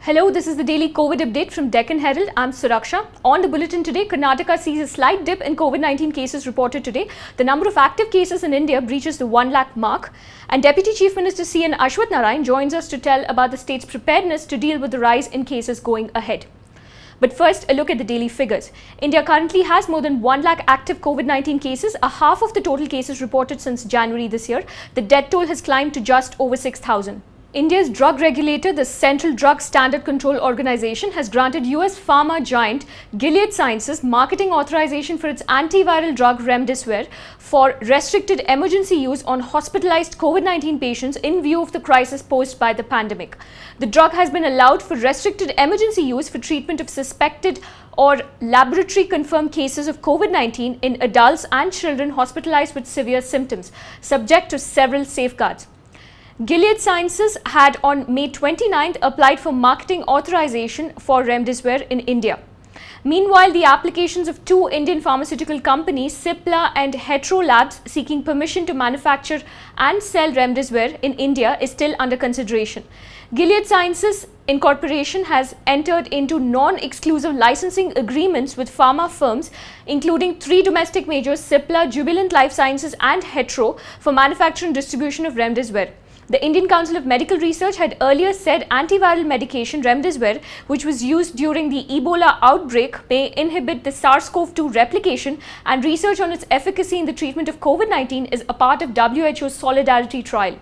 Hello, this is the daily COVID update from Deccan Herald. I'm Suraksha. On the bulletin today, Karnataka sees a slight dip in COVID-19 cases reported today. The number of active cases in India breaches the 1 lakh mark. And Deputy Chief Minister Ashwath Narayan joins us to tell about the state's preparedness to deal with the rise in cases going ahead. But first, a look at the daily figures. India currently has more than 1 lakh active COVID-19 cases, a half of the total cases reported since January this year. The death toll has climbed to just over 6,000. India's drug regulator, the Central Drug Standard Control Organization, has granted US pharma giant Gilead Sciences marketing authorization for its antiviral drug remdesivir for restricted emergency use on hospitalized COVID-19 patients in view of the crisis posed by the pandemic. The drug has been allowed for restricted emergency use for treatment of suspected or laboratory confirmed cases of COVID-19 in adults and children hospitalized with severe symptoms, subject to several safeguards. Gilead Sciences had on May 29th applied for marketing authorization for remdesivir in India. Meanwhile, the applications of two Indian pharmaceutical companies, Cipla and Hetero Labs, seeking permission to manufacture and sell remdesivir in India is still under consideration. Gilead Sciences Incorporation has entered into non-exclusive licensing agreements with pharma firms, including three domestic majors, Cipla, Jubilant Life Sciences and Hetero, for manufacture and distribution of remdesivir. The Indian Council of Medical Research had earlier said antiviral medication remdesivir, which was used during the Ebola outbreak, may inhibit the SARS-CoV-2 replication, and research on its efficacy in the treatment of COVID-19 is a part of WHO's Solidarity trial.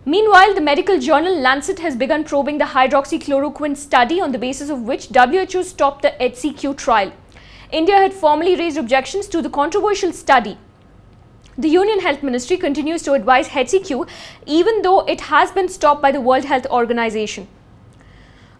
Meanwhile, the medical journal Lancet has begun probing the hydroxychloroquine study, on the basis of which WHO stopped the HCQ trial. India had formally raised objections to the controversial study. The Union Health Ministry continues to advise HCQ even though it has been stopped by the World Health Organization.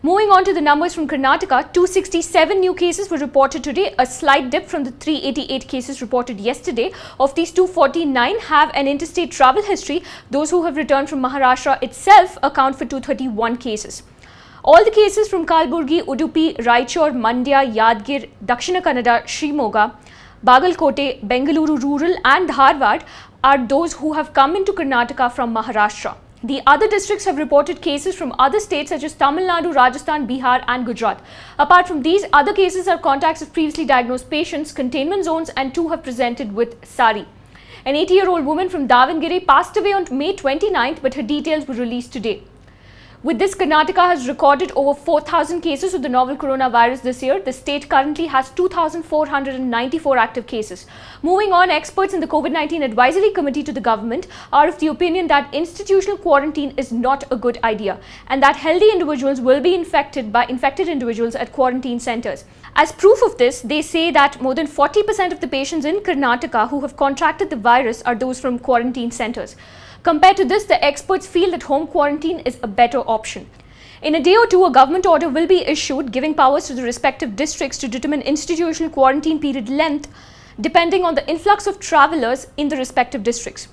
Moving on to the numbers from Karnataka, 267 new cases were reported today, a slight dip from the 388 cases reported yesterday. Of these, 249 have an interstate travel history. Those who have returned from Maharashtra itself account for 231 cases. All the cases from Kalburgi, Udupi, Raichur, Mandya, Yadgir, Dakshina Kannada, Shimoga, Bagalkote, Bengaluru Rural and Dharwad are those who have come into Karnataka from Maharashtra. The other districts have reported cases from other states such as Tamil Nadu, Rajasthan, Bihar and Gujarat. Apart from these, other cases are contacts of previously diagnosed patients, containment zones, and two have presented with SARI. An 80-year-old woman from Davangere passed away on May 29th, but her details were released today. With this, Karnataka has recorded over 4,000 cases of the novel coronavirus this year. The state currently has 2,494 active cases. Moving on, experts in the COVID-19 Advisory Committee to the government are of the opinion that institutional quarantine is not a good idea and that healthy individuals will be infected by infected individuals at quarantine centers. As proof of this, they say that more than 40% of the patients in Karnataka who have contracted the virus are those from quarantine centers. Compared to this, the experts feel that home quarantine is a better option. In a day or two, a government order will be issued giving powers to the respective districts to determine institutional quarantine period length depending on the influx of travellers in the respective districts.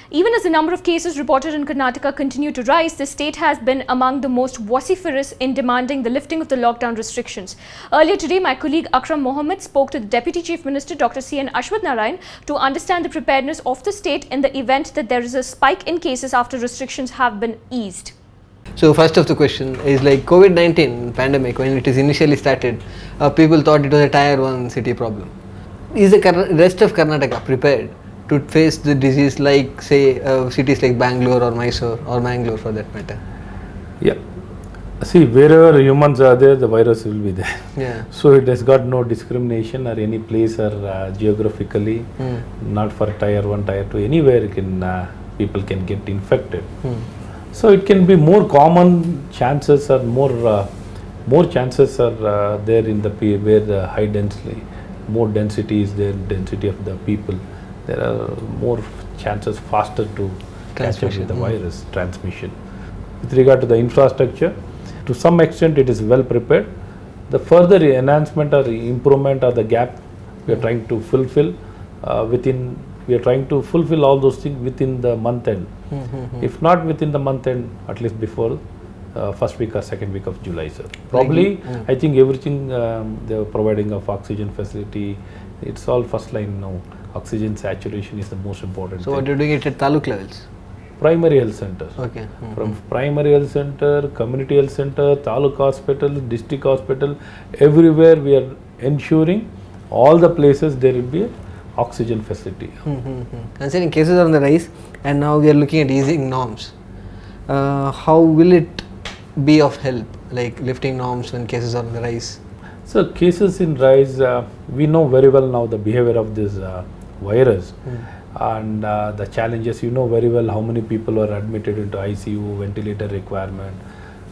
Even as the number of cases reported in Karnataka continue to rise, the state has been among the most vociferous in demanding the lifting of the lockdown restrictions. Earlier today, my colleague Akram Mohammed spoke to the Deputy Chief Minister Dr. Ashwath Narayan to understand the preparedness of the state in the event that there is a spike in cases after restrictions have been eased. So first of the question is like COVID-19 pandemic, when it is initially started, people thought it was a tier 1 city problem. Is the rest of Karnataka prepared to face the disease like, say, cities like Bangalore or Mysore or Mangalore for that matter? Yeah. See, wherever humans are there, the virus will be there. Yeah. So it has got no discrimination or any place or geographically, not for tier 1, tier 2, anywhere people can get infected. So it can be more common chances or more chances are there in the where the high density, more density is there, density of the people. There are more chances faster to catch up with the virus transmission. With regard to the infrastructure, to some extent it is well prepared. The further enhancement or improvement of the gap we are trying to fulfill we are trying to fulfill all those things within the month end. If not within the month end, at least before first week or second week of July, sir. Probably, I think everything they are providing of oxygen facility, it's all first line now. Oxygen saturation is the most important So thing. what are you doing it at taluk levels? primary health centers. Okay. From primary health center, community health center, taluk hospital, district hospital, everywhere we are ensuring all the places there will be a oxygen facility. Considering cases are on the rise and now we are looking at easing norms, how will it be of help, like lifting norms when cases are on the rise? So cases in rise, we know very well now the behavior of this virus and the challenges. You know very well how many people are admitted into ICU, ventilator requirement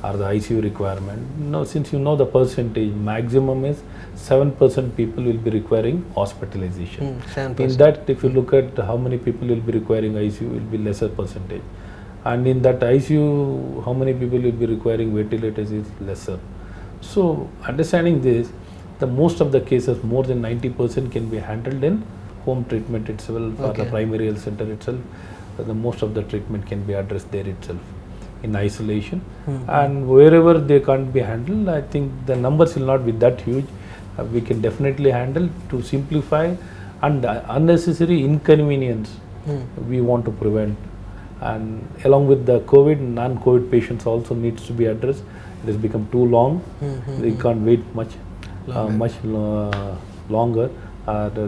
or the ICU requirement. No, since you know the percentage, maximum is 7% people will be requiring hospitalization. 7%. In that, if you look at how many people will be requiring ICU, will be lesser percentage. And in that ICU, how many people will be requiring ventilators is lesser. So understanding this, the most of the cases, more than 90% can be handled in home treatment itself or the primary health center itself. The most of the treatment can be addressed there itself in isolation. And wherever they can't be handled, I think the numbers will not be that huge. We can definitely handle to simplify, and the unnecessary inconvenience we want to prevent. And along with the COVID, non-COVID patients also needs to be addressed. It has become too long. They can't wait much longer.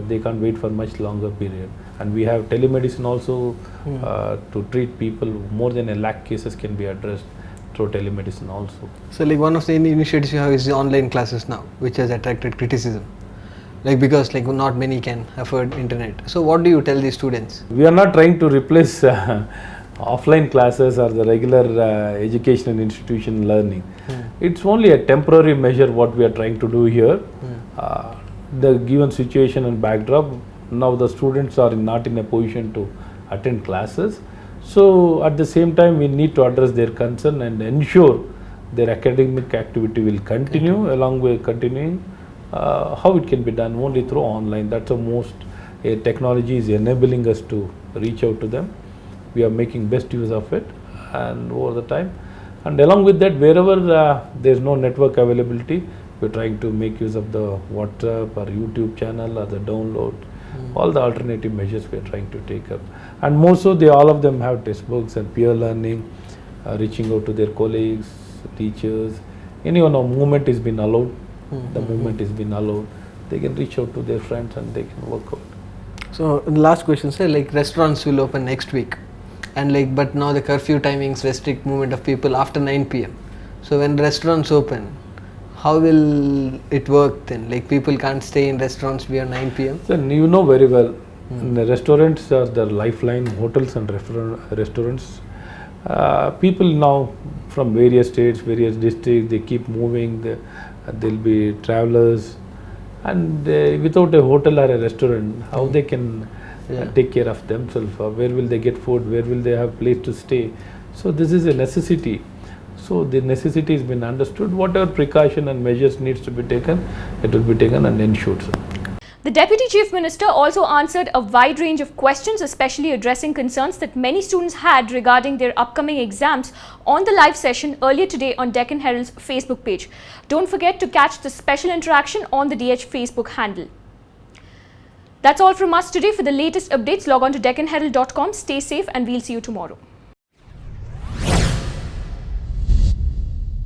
They can't wait for much longer period. And we have telemedicine also to treat people. More than 1 lakh cases can be addressed through telemedicine also. So like one of the initiatives you have is the online classes now, which has attracted criticism. Like because like not many can afford internet. So what do you tell the students? We are not trying to replace offline classes or the regular educational institution learning. It's only a temporary measure what we are trying to do here. The given situation and backdrop, now the students are not in a position to attend classes. So at the same time we need to address their concern and ensure their academic activity will continue along with continuing. How it can be done? Only through online. That's the most technology is enabling us to reach out to them. We are making best use of it and over the time. And along with that, wherever there is no network availability, we are trying to make use of the WhatsApp or YouTube channel or the download. All the alternative measures we are trying to take up. And more so, all of them have textbooks and peer learning, reaching out to their colleagues, teachers. Anyone of movement has been allowed. The movement has been allowed. They can reach out to their friends and they can work out. So the last question, sir, like restaurants will open next week, and like but now the curfew timings restrict movement of people after 9 p.m. So when restaurants open, how will it work then? Like people can't stay in restaurants beyond 9 p.m. So you know very well, the restaurants are the lifeline. Hotels and restaurants. People now from various states, various districts, they keep moving. There'll be travelers, and without a hotel or a restaurant, how they can take care of themselves? Where will they get food? Where will they have place to stay? So this is a necessity. So the necessity has been understood. Whatever precaution and measures needs to be taken, it will be taken and ensured. The Deputy Chief Minister also answered a wide range of questions, especially addressing concerns that many students had regarding their upcoming exams on the live session earlier today on Deccan Herald's Facebook page. Don't forget to catch the special interaction on the DH Facebook handle. That's all from us today. For the latest updates, log on to deccanherald.com. Stay safe and we'll see you tomorrow.